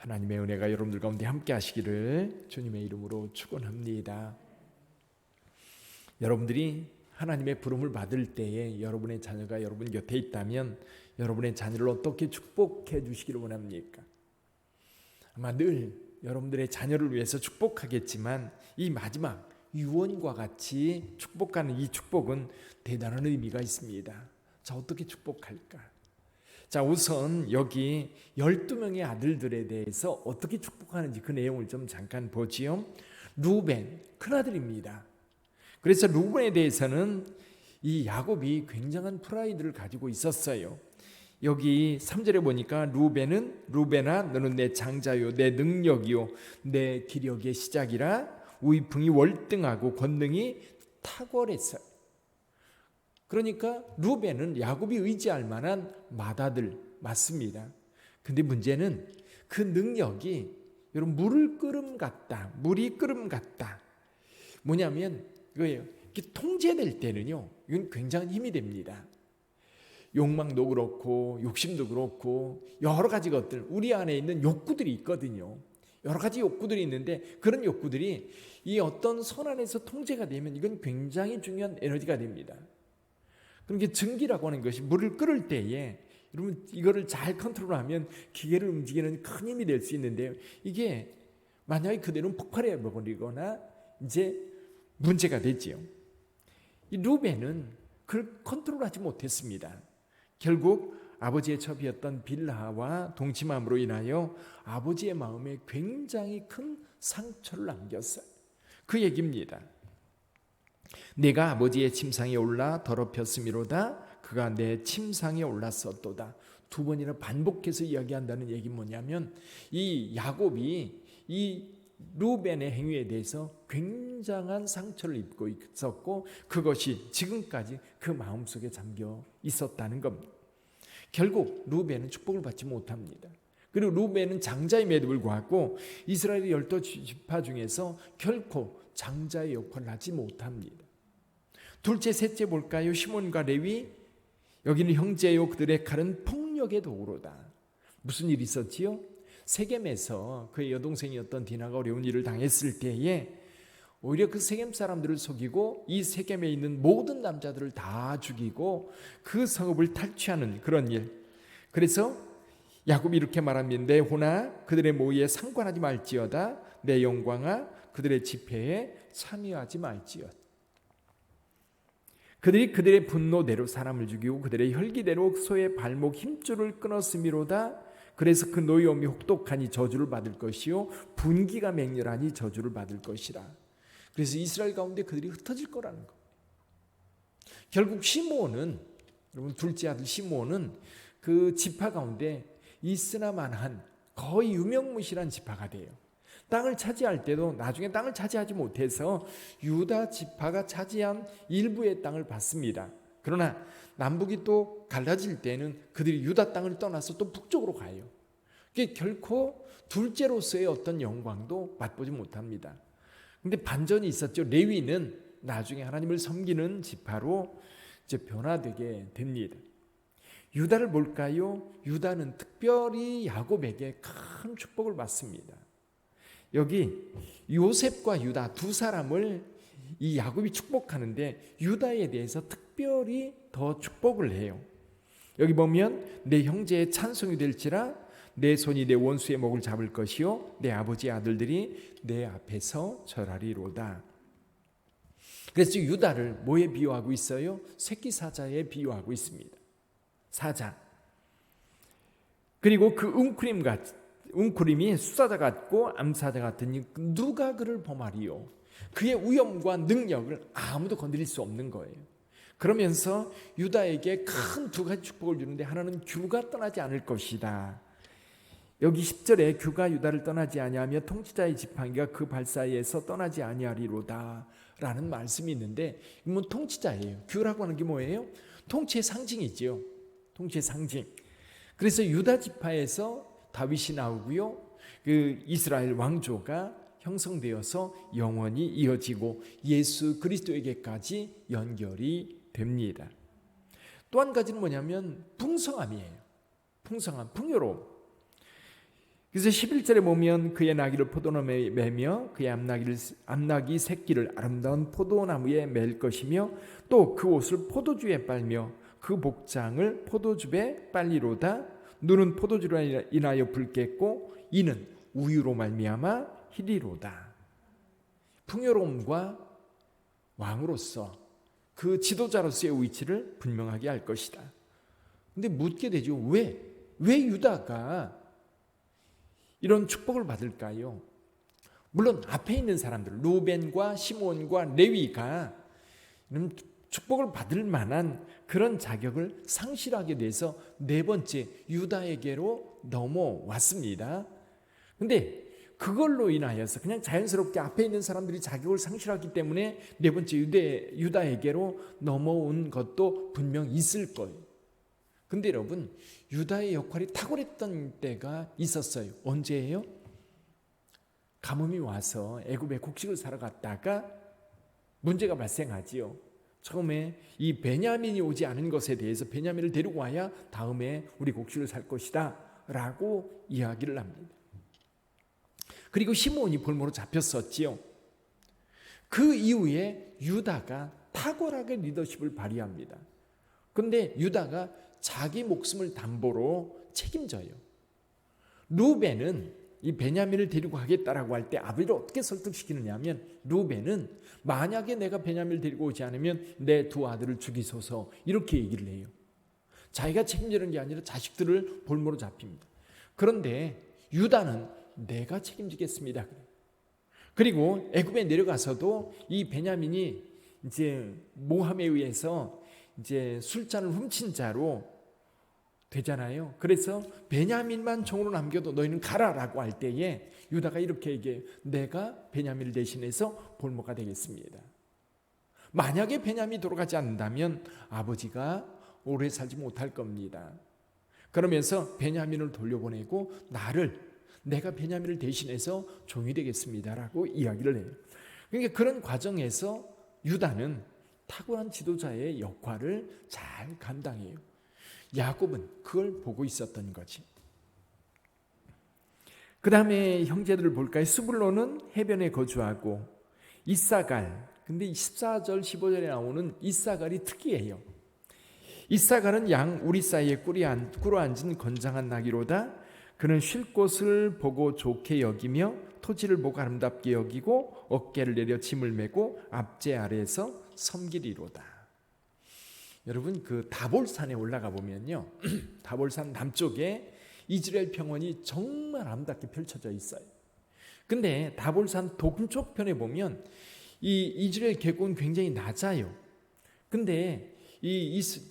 하나님의 은혜가 여러분들 가운데 함께 하시기를 주님의 이름으로 축원합니다. 여러분들이 하나님의 부름을 받을 때에 여러분의 자녀가 여러분 곁에 있다면 여러분의 자녀를 어떻게 축복해 주시기를 원합니까? 아마 늘 여러분들의 자녀를 위해서 축복하겠지만 이 마지막 유언과 같이 축복하는 이 축복은 대단한 의미가 있습니다. 자, 어떻게 축복할까? 자, 우선 여기 12명의 아들들에 대해서 어떻게 축복하는지 그 내용을 좀 잠깐 보지요. 루벤, 큰아들입니다. 그래서 루벤에 대해서는 이 야곱이 굉장한 프라이드를 가지고 있었어요. 여기 3절에 보니까 루벤아 너는 내 장자요 내 능력이요 내 기력의 시작이라 우이풍이 월등하고 권능이 탁월했어요. 그러니까 루벤은 야곱이 의지할 만한 맏아들 맞습니다. 근데 문제는 그 능력이 여러분 물이 끓음 같다. 뭐냐면 이거예요. 이렇게 통제될 때는요. 이건 굉장한 힘이 됩니다. 욕망도 그렇고 욕심도 그렇고 여러 가지 것들 우리 안에 있는 욕구들이 있거든요. 여러 가지 욕구들이 있는데 그런 욕구들이 이 어떤 손 안에서 통제가 되면 이건 굉장히 중요한 에너지가 됩니다. 그러니까 증기라고 하는 것이 물을 끓을 때에 여러분 이거를 잘 컨트롤하면 기계를 움직이는 큰 힘이 될 수 있는데요. 이게 만약에 그대로 폭발해 버리거나 이제 문제가 되지요. 이 루벤은 그걸 컨트롤하지 못했습니다. 결국 아버지의 첩이었던 빌하와 동침함으로 인하여 아버지의 마음에 굉장히 큰 상처를 남겼어요. 그 얘기입니다. 내가 아버지의 침상에 올라 더럽혔음이로다 그가 내 침상에 올랐었도다. 두 번이나 반복해서 이야기한다는 얘기 뭐냐면 이 야곱이 이 루벤의 행위에 대해서 굉장한 상처를 입고 있었고 그것이 지금까지 그 마음속에 잠겨 있었다는 겁니다. 결국 루벤은 축복을 받지 못합니다. 그리고 루벤은 장자임에도 불구하고 이스라엘의 12지파 중에서 결코 장자의 역할을 하지 못합니다. 둘째, 셋째 볼까요? 시몬과 레위, 여기는 형제요 그들의 칼은 폭력의 도구로다. 무슨 일이 있었지요? 세겜에서 그의 여동생이었던 디나가 어려운 일을 당했을 때에 오히려 그 세겜 사람들을 속이고 이 세겜에 있는 모든 남자들을 다 죽이고 그 성읍을 탈취하는 그런 일. 그래서 야곱이 이렇게 말합니다. 내 호나 그들의 모의에 상관하지 말지어다. 내 영광아 그들의 집회에 참여하지 말지어다. 그들의 분노대로 사람을 죽이고 그들의 혈기대로 소의 발목 힘줄을 끊었음이로다. 그래서 그 노여움이 혹독하니 저주를 받을 것이요 분기가 맹렬하니 저주를 받을 것이라. 그래서 이스라엘 가운데 그들이 흩어질 거라는 거. 결국 시므온은 여러분 둘째 아들 시므온은 그 지파 가운데 있으나만한 거의 유명무실한 지파가 돼요. 땅을 차지할 때도 나중에 땅을 차지하지 못해서 유다 지파가 차지한 일부의 땅을 받습니다. 그러나 남북이 또 갈라질 때는 그들이 유다 땅을 떠나서 또 북쪽으로 가요. 그게 결코 둘째로서의 어떤 영광도 맛보지 못합니다. 근데 반전이 있었죠. 레위는 나중에 하나님을 섬기는 지파로 이제 변화되게 됩니다. 유다를 볼까요? 유다는 특별히 야곱에게 큰 축복을 받습니다. 여기 요셉과 유다 두 사람을 이 야곱이 축복하는데 유다에 대해서 특별히 더 축복을 해요. 여기 보면 내 형제의 찬송이 될지라 내 손이 내 원수의 목을 잡을 것이요 내 아버지의 아들들이 내 앞에서 절하리로다. 그래서 유다를 뭐에 비유하고 있어요? 새끼 사자에 비유하고 있습니다. 사자. 그리고 그 웅크림이 수사자 같고 암사자 같으니 누가 그를 범하리요? 그의 위엄과 능력을 아무도 건드릴 수 없는 거예요. 그러면서 유다에게 큰 두 가지 축복을 주는데 하나는 규가 떠나지 않을 것이다. 여기 10절에 규가 유다를 떠나지 아니하며 통치자의 지팡이가 그 발사에서 떠나지 아니하리로다 라는 말씀이 있는데 이건 통치자예요. 규라고 하는 게 뭐예요? 통치의 상징이지요. 통치의 상징. 그래서 유다 지파에서 다윗이 나오고요. 그 이스라엘 왕조가 형성되어서 영원히 이어지고 예수 그리스도에게까지 연결이 됩니다. 또 한 가지는 뭐냐면 풍성함이에요. 풍성함, 풍요로움. 그래서 11절에 보면 그의 나귀를 포도나무에 매며 그의 암나귀 새끼를 아름다운 포도나무에 맬 것이며 또 그 옷을 포도주에 빨며 그 복장을 포도즙에 빨리로다. 눈은 포도주로 인하여 붉겠고 이는 우유로 말미암아 희리로다. 풍요로움과 왕으로서 그 지도자로서의 위치를 분명하게 할 것이다. 근데 묻게 되죠. 왜 유다가 이런 축복을 받을까요? 물론 앞에 있는 사람들 루벤과 시몬과 레위가 축복을 받을 만한 그런 자격을 상실하게 돼서 네 번째 유다에게로 넘어왔습니다. 근데 그걸로 인하여서 그냥 자연스럽게 앞에 있는 사람들이 자격을 상실하기 때문에 네 번째 유다에게로 넘어온 것도 분명 있을 거예요. 근데 여러분, 유다의 역할이 탁월했던 때가 있었어요. 언제예요? 가뭄이 와서 애굽에 곡식을 사러 갔다가 문제가 발생하지요. 처음에 이 베냐민이 오지 않은 것에 대해서 베냐민을 데리고 와야 다음에 우리 곡식을 살 것이다 라고 이야기를 합니다. 그리고 시몬이 볼모로 잡혔었지요. 그 이후에 유다가 탁월하게 리더십을 발휘합니다. 그런데 유다가 자기 목숨을 담보로 책임져요. 루벤은 이 베냐민을 데리고 가겠다라고 할 때 아버지를 어떻게 설득시키느냐 하면 루벤은 만약에 내가 베냐민을 데리고 오지 않으면 내 두 아들을 죽이소서 이렇게 얘기를 해요. 자기가 책임지는 게 아니라 자식들을 볼모로 잡힙니다. 그런데 유다는 내가 책임지겠습니다. 그리고 애굽에 내려가서도 이 베냐민이 이제 모함에 의해서 이제 술잔을 훔친 자로 되잖아요. 그래서 베냐민만 종으로 남겨도 너희는 가라라고 할 때에 유다가 이렇게 얘기해요. 내가 베냐민을 대신해서 볼모가 되겠습니다. 만약에 베냐민이 돌아가지 않는다면 아버지가 오래 살지 못할 겁니다. 그러면서 베냐민을 돌려보내고 내가 베냐민을 대신해서 종이 되겠습니다라고 이야기를 해요. 그러니까 그런 과정에서 유다는 탁월한 지도자의 역할을 잘 감당해요. 야곱은 그걸 보고 있었던 거지. 그 다음에 형제들을 볼까요? 스불론은 해변에 거주하고 이사갈, 근데 14절 15절에 나오는 이사갈이 특이해요. 이사갈은 양 우리 사이에 꿇어앉은 건장한 나귀로다. 그는 쉴 곳을 보고 좋게 여기며 토지를 보고 아름답게 여기고 어깨를 내려 짐을 메고 앞제 아래에서 섬기리로다. 여러분 그 다볼산에 올라가 보면요. 다볼산 남쪽에 이스라엘 평원이 정말 아름답게 펼쳐져 있어요. 근데 다볼산 동쪽 편에 보면 이 이스라엘 계곡은 굉장히 낮아요. 근데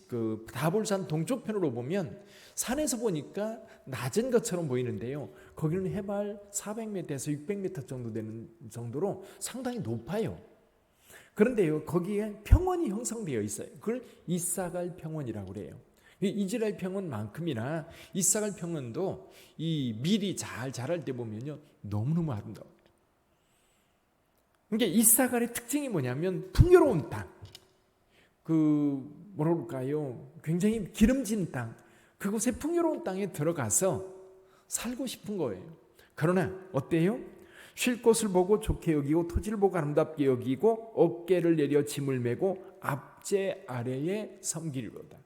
그 다볼산 동쪽 편으로 보면 산에서 보니까 낮은 것처럼 보이는데요. 거기는 해발 400m에서 600m 정도 되는 정도로 상당히 높아요. 그런데요, 거기에 평원이 형성되어 있어요. 그걸 이사갈 평원이라고 그래요. 이스라엘 평원만큼이나 이사갈 평원도 이 밀이 잘 자랄 때 보면요, 너무너무 아름다워요. 그러니까 이사갈의 특징이 뭐냐면 풍요로운 땅, 뭐라 그럴까요? 굉장히 기름진 땅, 그곳에 풍요로운 땅에 들어가서 살고 싶은 거예요. 그러나 어때요? 쉴 곳을 보고 좋게 여기고 토지를 보고 아름답게 여기고 어깨를 내려 짐을 메고 앞제 아래에 섬기리로다.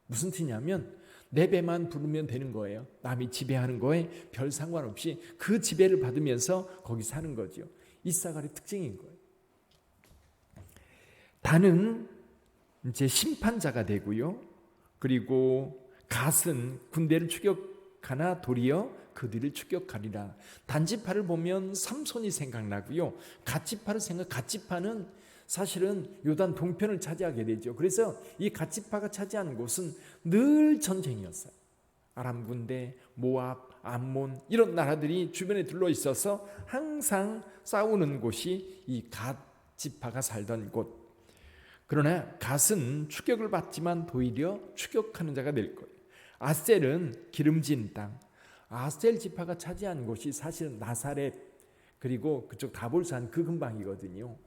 무슨 뜻이냐면 내 배만 부르면 되는 거예요. 남이 지배하는 거에 별 상관없이 그 지배를 받으면서 거기 사는 거죠. 이사갈의 특징인 거예요. 단은 이제 심판자가 되고요. 그리고 갓은 군대를 추격하나 도리어 그들을 추격하리라. 단지파를 보면 삼손이 생각나고요. 갓지파는 사실은 요단 동편을 차지하게 되죠. 그래서 이 갓지파가 차지하는 곳은 늘 전쟁이었어요. 아람 군대, 모압, 암몬 이런 나라들이 주변에 둘러 있어서 항상 싸우는 곳이 이 갓지파가 살던 곳. 그러나 갓은 추격을 받지만 도리어 추격하는 자가 될 거예요. 아셀은 기름진 땅, 아셀 지파가 차지한 곳이 사실은 나사렛 그리고 그쪽 다볼산 그 근방이거든요.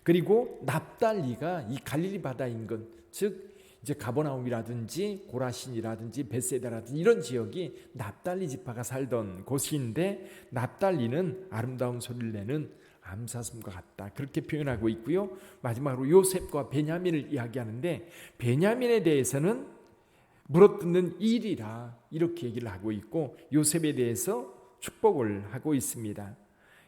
그리고 납달리가 이 갈릴리 바다 인근, 즉 이제 가버나움이라든지 고라신이라든지 벳세다라든지 이런 지역이 납달리 지파가 살던 곳인데, 납달리는 아름다운 소리를 내는 암사슴과 같다, 그렇게 표현하고 있고요. 마지막으로 요셉과 베냐민을 이야기하는데, 베냐민에 대해서는 물어뜯는 일이라 이렇게 얘기를 하고 있고, 요셉에 대해서 축복을 하고 있습니다.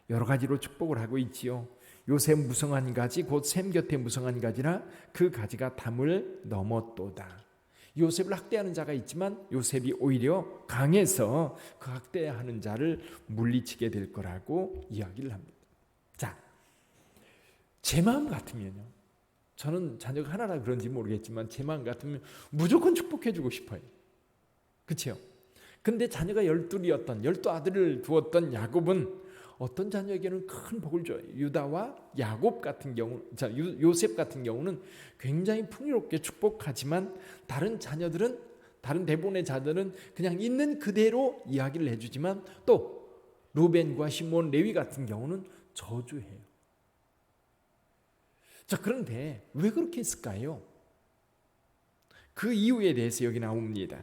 여러 가지로 축복을 하고 있지요. 요셉 무성한 가지 곧 샘 곁에 무성한 가지라 그 가지가 담을 넘었도다. 요셉을 학대하는 자가 있지만 요셉이 오히려 강해서 그 학대하는 자를 물리치게 될 거라고 이야기를 합니다. 자, 제 마음 같으면요, 저는 자녀가 하나라 그런지 모르겠지만 제 마음 같으면 무조건 축복해주고 싶어요. 그렇죠? 근데 자녀가 12이었던 12아들을 두었던 야곱은 어떤 자녀에게는 큰 복을 줘요. 유다와 야곱 같은 경우, 요셉 같은 경우는 굉장히 풍요롭게 축복하지만, 다른 자녀들은, 다른 대부분의 자녀들은 그냥 있는 그대로 이야기를 해주지만, 또 루벤과 시몬, 레위 같은 경우는 저주해요. 자, 그런데 왜 그렇게 했을까요? 그 이유에 대해서 여기 나옵니다.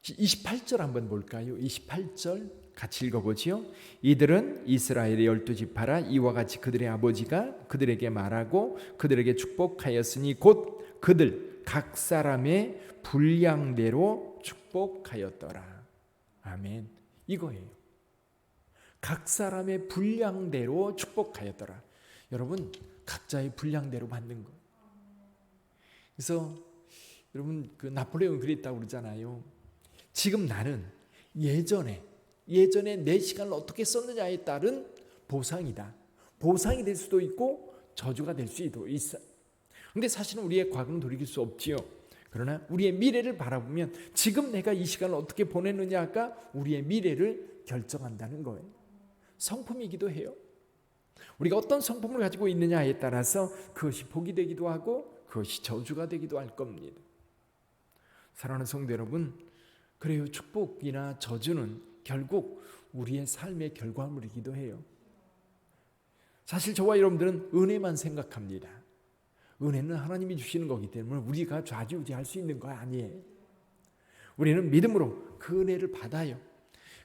28절 한번 볼까요? 28절 같이 읽어보지요. 이들은 이스라엘의 12지파라 이와 같이 그들의 아버지가 그들에게 말하고 그들에게 축복하였으니 곧 그들 각 사람의 분량대로 축복하였더라. 아멘. 이거예요. 각 사람의 분량대로 축복하였더라. 여러분, 각자의 분량대로 받는 거. 그래서 여러분, 그 나폴레옹 그랬다고 그러잖아요. 지금 나는 예전에 내 시간을 어떻게 썼느냐에 따른 보상이다. 보상이 될 수도 있고 저주가 될 수도 있어요. 근데 사실은 우리의 과거는 돌이킬 수 없지요. 그러나 우리의 미래를 바라보면 지금 내가 이 시간을 어떻게 보내느냐가 우리의 미래를 결정한다는 거예요. 성품이기도 해요. 우리가 어떤 성품을 가지고 있느냐에 따라서 그것이 복이 되기도 하고 그것이 저주가 되기도 할 겁니다. 사랑하는 성도 여러분, 그래요. 축복이나 저주는 결국 우리의 삶의 결과물이기도 해요. 사실 저와 여러분들은 은혜만 생각합니다. 은혜는 하나님이 주시는 거기 때문에 우리가 좌지우지할 수 있는 거 아니에요. 우리는 믿음으로 그 은혜를 받아요.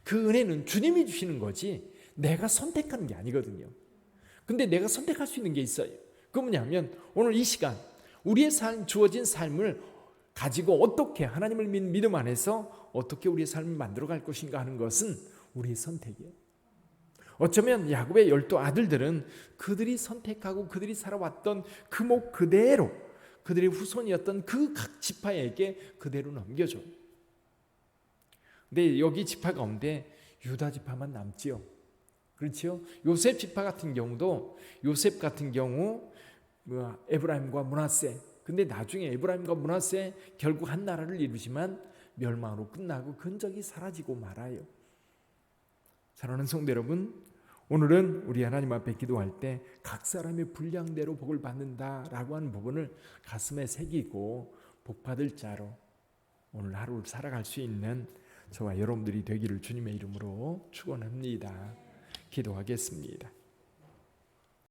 그 은혜는 주님이 주시는 거지 내가 선택하는 게 아니거든요. 근데 내가 선택할 수 있는 게 있어요. 그게 뭐냐면 오늘 이 시간 우리의 주어진 삶을 가지고 어떻게 하나님을 믿는 믿음 안에서 어떻게 우리의 삶을 만들어갈 것인가 하는 것은 우리의 선택이에요. 어쩌면 야곱의 12아들들은 그들이 선택하고 그들이 살아왔던 그 목 그대로 그들의 후손이었던 그 각 지파에게 그대로 넘겨줘요. 근데 여기 지파 가운데 유다 지파만 남지요. 그렇죠? 요셉 지파 같은 경우도 요셉 같은 경우 에브라임과 므낫세, 근데 나중에 에브라임과 므낫세 결국 한 나라를 이루지만 멸망으로 끝나고 근적이 사라지고 말아요. 사랑하는 성도 여러분, 오늘은 우리 하나님 앞에 기도할 때 각 사람의 분량대로 복을 받는다라고 하는 부분을 가슴에 새기고 복받을 자로 오늘 하루를 살아갈 수 있는 저와 여러분들이 되기를 주님의 이름으로 축원합니다. 기도하겠습니다.